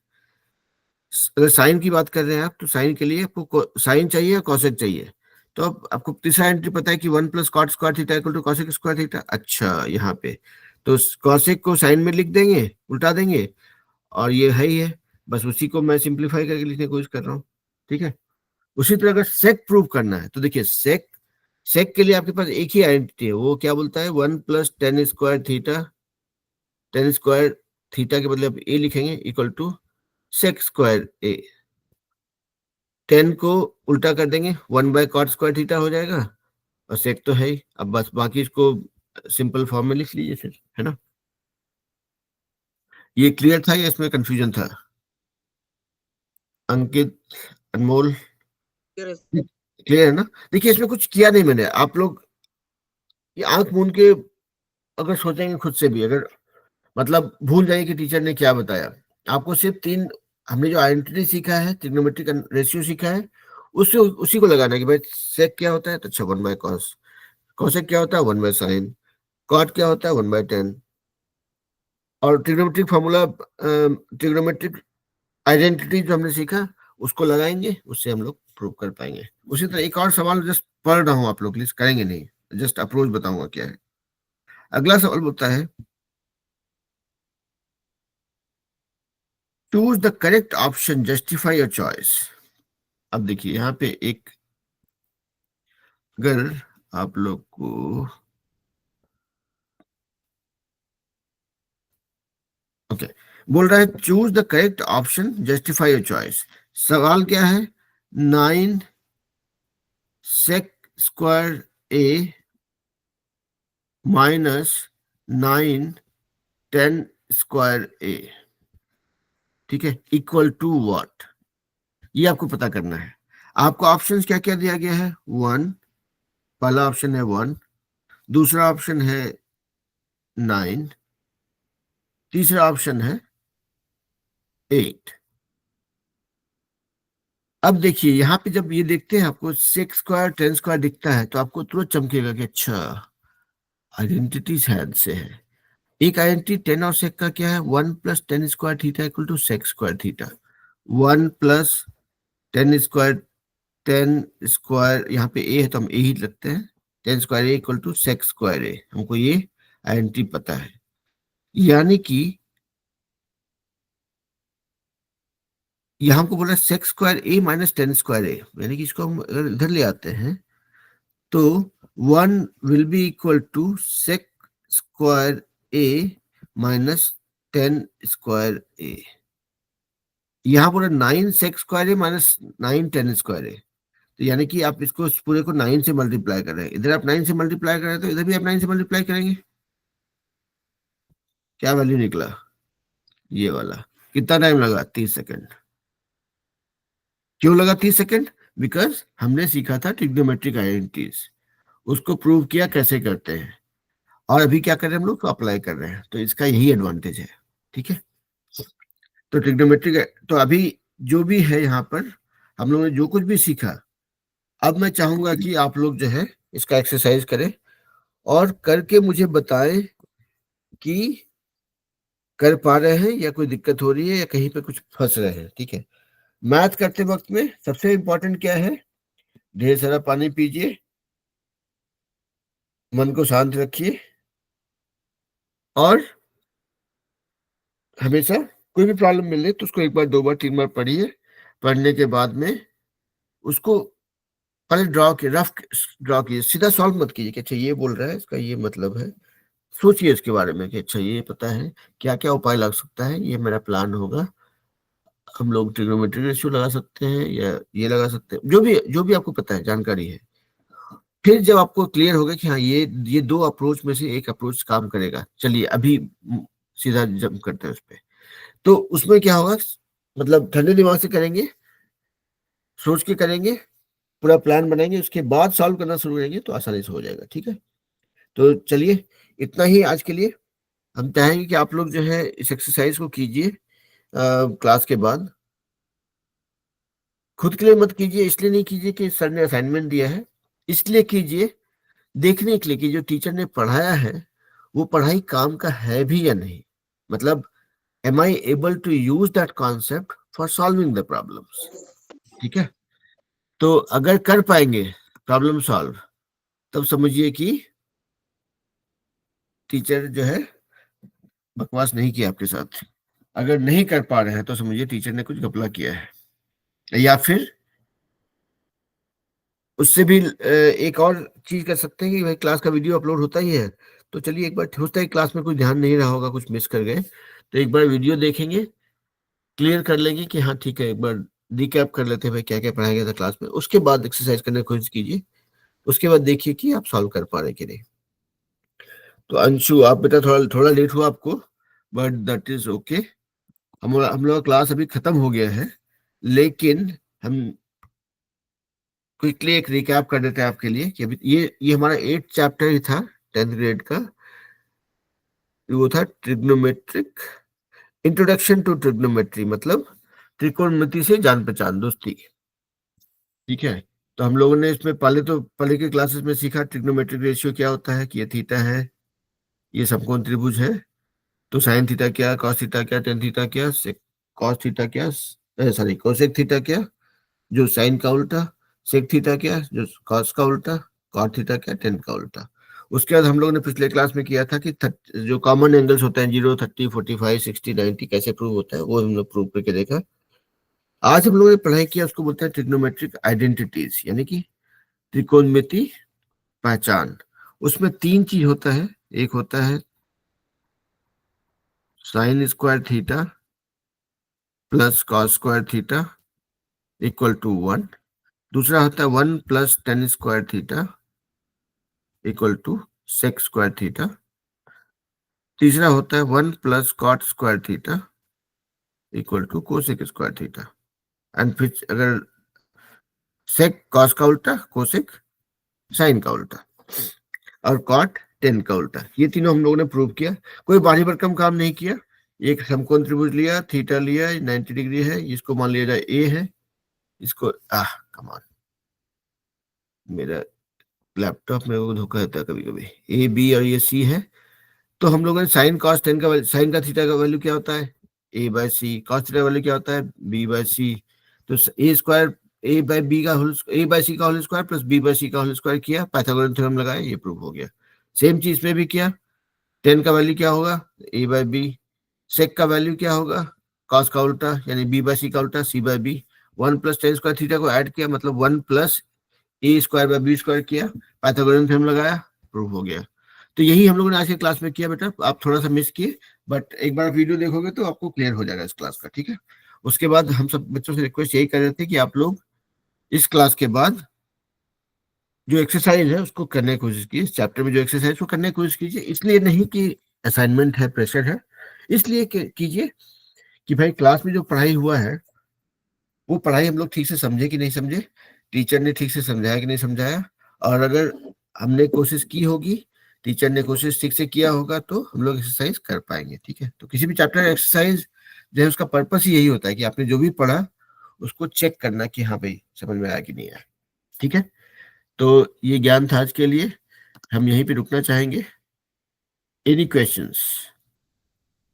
अगर साइन की बात कर रहे हैं आप, तो साइन के लिए आपको साइन चाहिए या कॉसेक चाहिए, तो अब आपको तीसरा एंट्री पता है कि 1 plus cot square theta equal to cosec square theta. अच्छा, यहाँ पे तो कॉसेक को साइन में लिख देंगे, उल्टा देंगे, और ये है ही है, बस उसी को मैं सिंप्लीफाई करके लिखने की कोशिश कर रहा हूँ। ठीक है, उसी तरह अगर सेक प्रूव करना है, तो देखिए सेक, सेक के लिए आपके पास एक ही आइडेंटिटी है, वो क्या बोलता है 1 plus tan square theta, ten square theta के बदले आप ए लिखेंगे इक्वल टू सेक स्क्वायर ए। 10 को उल्टा कर देंगे, 1 बाय कॉट स्क्वायर थीटा हो जाएगा, और सेक तो है ही, अब बस बाकी इसको सिंपल फॉर्म में लिख लीजिए फिर, है ना। ये क्लियर था या इसमें कंफ्यूजन था? अंकित, अनमोल, क्लियर है ना? देखिए इसमें कुछ किया नहीं मैंने, आप लोग ये आंख मूंद के अगर सोचेंगे खुद से भी, अगर मतलब भूल जाइए कि टीचर ने क्या बताया, आपको सिर्फ तीन, हमने जो आइडेंटिटी सीखा है, ट्रिग्नोमेट्रिक रेशियो सीखा है, उससे उसी को लगाना है कि भाई सेक क्या होता है, तो अच्छा 1 बाय कॉस, कॉसेक क्या होता है 1 बाय साइन, कॉट क्या होता है 1/10, और ट्रिग्नोमेट्रिक फॉर्मूला, ट्रिग्नोमेट्रिक आइडेंटिटी जो हमने सीखा उसको लगाएंगे, उससे हम लोग प्रूव कर पाएंगे। उसी तरह एक और सवाल जस्ट पढ़ रहा हूं, आप लोग लिस्ट करेंगे नहीं, जस्ट अप्रोच बताऊंगा क्या है। अगला सवाल बोलता है choose the correct option, justify your choice. अब देखिए यहाँ पे एक, अगर आप लोग को ओके बोल रहा है choose the correct option, justify your choice. सवाल क्या है, 9 sec square A minus 9 10 square A, ठीक है, इक्वल टू व्हाट, ये आपको पता करना है। आपको ऑप्शंस क्या क्या दिया गया है, 1, पहला ऑप्शन है 1, दूसरा ऑप्शन है 9, तीसरा ऑप्शन है 8। अब देखिए यहाँ पे जब ये देखते हैं आपको सेक स्क्वायर 10 स्क्वायर दिखता है, तो आपको तुरंत चमकेगा कि अच्छा आइडेंटिटी शायद से है। एक आइडेंटिटी 10 और सेक का क्या है, 1 plus tan square theta equal to sec square theta, 1 plus tan square, 10 square, यहाँ पे ए है तो हम ए ही लगते हैं, 10 square A equal to sec square A, हमको ये आइडेंटिटी पता है। यानी कि यहाँ हमको बोला सेक स्क्वायर ए माइनस 10 स्क्वायर ए, यानी कि इसको हम अगर इधर ले आते हैं तो 1 will be equal to sec square A minus 10 square A. यहाँ बोला 9 sec square A minus 9 10 square A, तो यानी कि आप इसको इस पूरे को 9 से मल्टीप्लाई कर रहे हैं, इधर आप 9 से मल्टीप्लाई कर रहे हैं, तो इधर भी आप 9 से मल्टीप्लाई करेंगे, क्या वैल्यू निकला, ये वाला। कितना टाइम लगा, 30 सेकेंड। क्यों लगा 30 सेकेंड? बिकॉज हमने सीखा था ट्रिग्नोमेट्रिक आइडेंटिटीज, उसको प्रूव किया कैसे करते हैं, और अभी क्या कर रहे हैं हम लोग, अप्लाई कर रहे हैं, तो इसका यही एडवांटेज है। ठीक है, तो ट्रिग्नोमेट्रिक, तो अभी जो भी है यहाँ पर हम लोगों ने जो कुछ भी सीखा, अब मैं चाहूंगा कि आप लोग जो है इसका एक्सरसाइज करें और करके मुझे बताएं कि कर पा रहे हैं या कोई दिक्कत हो रही है या कहीं पे कुछ फंस रहे हैं। ठीक है, मैथ करते वक्त में सबसे इंपॉर्टेंट क्या है, ढेर सारा पानी पीजिए, मन को शांत रखिए, और हमेशा कोई भी प्रॉब्लम मिले तो उसको एक बार, दो बार, तीन बार पढ़िए। पढ़ने के बाद में उसको पहले ड्रॉ किए, रफ ड्रॉ कीजिए, सीधा सॉल्व मत कीजिए कि अच्छा ये बोल रहा है इसका ये मतलब है, सोचिए इसके बारे में कि अच्छा ये पता है क्या क्या उपाय लग सकता है, ये मेरा प्लान होगा, हम लोग ट्रिग्नोमेट्री रेशियो लगा सकते हैं या ये लगा सकते हैं, जो भी आपको पता है, जानकारी है। फिर जब आपको क्लियर होगा कि हाँ ये दो अप्रोच में से एक अप्रोच काम करेगा, चलिए अभी सीधा जंप करते हैं उस पर। तो उसमें क्या होगा, मतलब ठंडे दिमाग से करेंगे, सोच के करेंगे, पूरा प्लान बनाएंगे, उसके बाद सॉल्व करना शुरू करेंगे तो आसानी से हो जाएगा। ठीक है, तो चलिए इतना ही आज के लिए। हम चाहेंगे कि आप लोग जो है इस एक्सरसाइज को कीजिए क्लास के बाद। खुद के लिए मत कीजिए, इसलिए नहीं कीजिए कि सर ने असाइनमेंट दिया है, इसलिए कीजिए देखने के लिए कि जो टीचर ने पढ़ाया है वो पढ़ाई काम का है भी या नहीं। मतलब am I able to use that concept for solving the problems? ठीक है, तो अगर कर पाएंगे प्रॉब्लम सॉल्व, तब समझिए कि टीचर जो है बकवास नहीं किया आपके साथ। अगर नहीं कर पा रहे हैं तो समझिए टीचर ने कुछ घपला किया है। या फिर उससे भी एक और चीज कर सकते हैं कि भाई क्लास का वीडियो अपलोड होता ही है, तो चलिए एक बार होता है क्लास में कुछ ध्यान नहीं रहा होगा, कुछ मिस कर गए, तो एक बार वीडियो देखेंगे, क्लियर कर लेंगे कि हाँ ठीक है, एक बार रिकैप कर लेते हैं भाई क्या क्या पढ़ाया गया था क्लास में, उसके बाद एक्सरसाइज करने की कोशिश कीजिए। उसके बाद देखिए कि आप सॉल्व कर पा रहे कि नहीं। तो अंशु, आप बेटा थोड़ा थोड़ा लेट हुआ आपको, बट दैट इज ओके। हम लोग का क्लास अभी खत्म हो गया है, लेकिन हम क्विकली एक रिकैप कर देते हैं आपके लिए कि अभी ये हमारा 8th चैप्टर ही था 10th ग्रेड का। वो था ट्रिग्नोमेट्रिक, इंट्रोडक्शन टू ट्रिग्नोमेट्री, मतलब त्रिकोणमिति से जान पहचान दोस्ती। ठीक है, तो हम लोगों ने इसमें पहले के क्लासेस में सीखा ट्रिग्नोमेट्रिक रेशियो क्या होता है, कि ये थीटा है, ये समकोण त्रिभुज है, तो साइन थीटा क्या, कॉस थीटा क्या, टेन थीटा क्या, कॉस थीटा क्या, सॉरी कोसेक थीटा क्या जो साइन का उल्टा, सेक थीटा क्या जो कॉस का उल्टा, कॉट थीटा क्या टेन का उल्टा। उसके बाद हम लोगों ने पिछले क्लास में किया था कि जो कॉमन एंगल्स होते हैं 0, 30, 45, 60, 90 कैसे प्रूव होता है, वो हम लोग प्रूव करके देखा। आज हम लोगों ने पढ़ाई किया उसको बोलते हैं ट्रिग्नोमेट्रिक आइडेंटिटीज, यानी कि त्रिकोणमिति पहचान। उसमें 3 चीज होता है, एक होता है sine square theta plus cos square theta equal to 1, दूसरा होता है 1 plus tan square theta equal to sec square theta, तीसरा होता है 1 plus cot square theta equal to cosec square theta. And फिर अगर सेक कॉस का उल्टा, कोसेक साइन का उल्टा, और कॉट टेन का उल्टा। ये तीनों हम लोगों ने प्रूव किया, कोई भारी भरकम काम नहीं किया। एक समकोण त्रिभुज लिया, थीटा लिया, 90 डिग्री है, इसको मान लिया जाए ए है, इसको कमान, मेरा लैपटॉप में वो धोखा देता है कभी कभी, ए बी और ये सी है। तो हम लोगों ने साइन कॉस टेन का साइन का थीटा का वैल्यू क्या होता है A by C, cos theta का वैल्यू क्या होता है बी बाय सी। तो A square A by B का होल, ए बाय सी का whole square plus B by C का होल स्क्वायर किया, पाइथागोरस थ्योरम लगाया, ये प्रूव हो गया। सेम चीज में भी किया, टेन का वैल्यू क्या होगा ए बाय बी, सेक का वैल्यू क्या होगा कॉस का उल्टा यानी बी बाय सी का उल्टा C by B, 1 plus tan square theta को ऐड किया मतलब 1 plus A square by B square किया, पाइथागोरस थ्योरम लगाया, प्रूव हो गया। तो यही हम लोगों ने आज की क्लास में किया बेटा, आप थोड़ा सा मिस किए, बट एक बार वीडियो देखोगे तो आपको क्लियर हो जाएगा इस क्लास का। ठीक है, उसके बाद हम सब बच्चों से रिक्वेस्ट यही कर रहे थे कि आप लोग इस क्लास के बाद जो एक्सरसाइज है उसको करने की कोशिश कीजिए, इस चैप्टर में जो एक्सरसाइज को करने की कोशिश कीजिए, इसलिए नहीं कि असाइनमेंट है, प्रेशर है, इसलिए कीजिए कि भाई क्लास में जो पढ़ाई हुआ है वो पढ़ाई हम लोग ठीक से समझे कि नहीं समझे, टीचर ने ठीक से समझाया कि नहीं समझाया, और अगर हमने कोशिश की होगी, टीचर ने कोशिश ठीक से किया होगा, तो हम लोग एक्सरसाइज कर पाएंगे। ठीक है, तो किसी भी चैप्टर एक्सरसाइज जो है उसका पर्पस ही यही होता है कि आपने जो भी पढ़ा उसको चेक करना कि हाँ भाई समझ में आया कि नहीं आया। ठीक है, तो ये ज्ञान था आज के लिए, हम यहीं पे रुकना चाहेंगे। Any questions?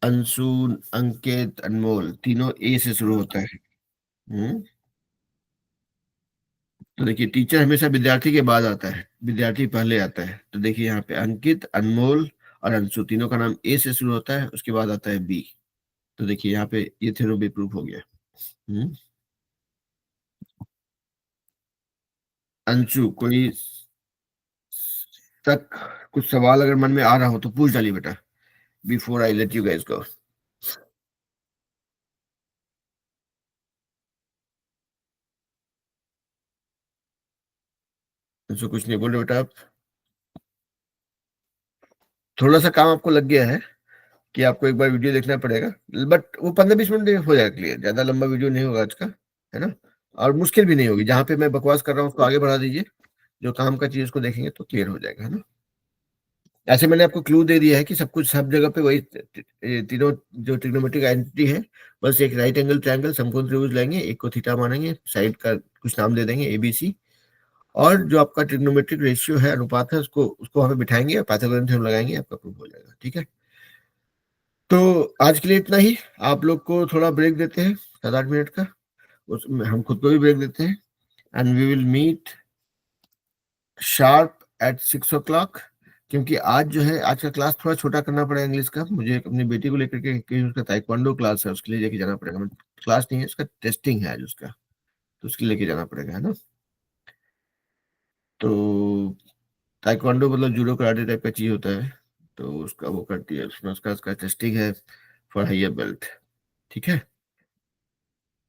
अंशु, अंकित, अनमोल, तीनों ए से शुरू होता है। तो देखिए टीचर हमेशा विद्यार्थी के बाद आता है, विद्यार्थी पहले आता है। तो देखिए यहाँ पे अंकित, अनमोल और अंशु तीनों का नाम ए से शुरू होता है, उसके बाद आता है बी। तो देखिए यहाँ पे ये थ्योरम भी प्रूफ हो गया। अंशु, कोई तक कुछ सवाल अगर मन में आ रहा हो तो पूछ डालिए बेटा, before I let you guys go. Anshu कुछ नहीं बोल रहे बेटा आप? थोड़ा सा काम आपको लग गया है कि आपको एक बार वीडियो देखना पड़ेगा, बट वो 15-20 मिनट में हो जाएगा क्लियर, ज्यादा लंबा वीडियो नहीं होगा आज का, है ना, और मुश्किल भी नहीं होगी। जहाँ पे मैं बकवास कर रहा हूँ उसको आगे बढ़ा दीजिए, जो काम का चीज उसको देखेंगे तो क्लियर हो जाएगा, है ना। ऐसे मैंने आपको क्लू दे दिया है कि सब कुछ सब जगह पे वही तीनों जो ट्रिग्नोमेट्रिक आइडेंटिटी है, बस एक राइट एंगल ट्रायंगल समकोण त्रिभुज लेंगे, एक को थीटा मानेंगे, साइड का कुछ नाम दे देंगे ABC, और जो आपका ट्रिग्नोमेट्रिक रेशियो है, अनुपात है, उसको वहां पे बिठाएंगे और पाइथागोरन थ्योरम लगाएंगे, आपका प्रूफ हो जाएगा। ठीक है, तो आज के लिए इतना ही। आप लोग को थोड़ा ब्रेक देते हैं 7-8 मिनट का, उसमें हम खुद को भी ब्रेक देते हैं, and we will meet sharp at 6 o'clock। क्योंकि आज जो है, आज का क्लास थोड़ा छोटा करना पड़ेगा इंग्लिश का, मुझे अपनी बेटी को लेकर के, क्योंकि उसका ताइक्वांडो क्लास है, उसके लिए लेके जाना पड़ेगा। क्लास नहीं है, उसका टेस्टिंग है आज उसका, तो उसके लेके जाना पड़ेगा, है ना। तो ताइक्वांडो मतलब जूडो कराटे टाइप का चीज होता है, तो उसका वो करती है, उसमें उसका टेस्टिंग है फॉर हायर बेल्ट। ठीक है,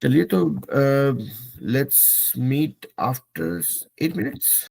चलिए, तो लेट्स मीट आफ्टर 8 minutes।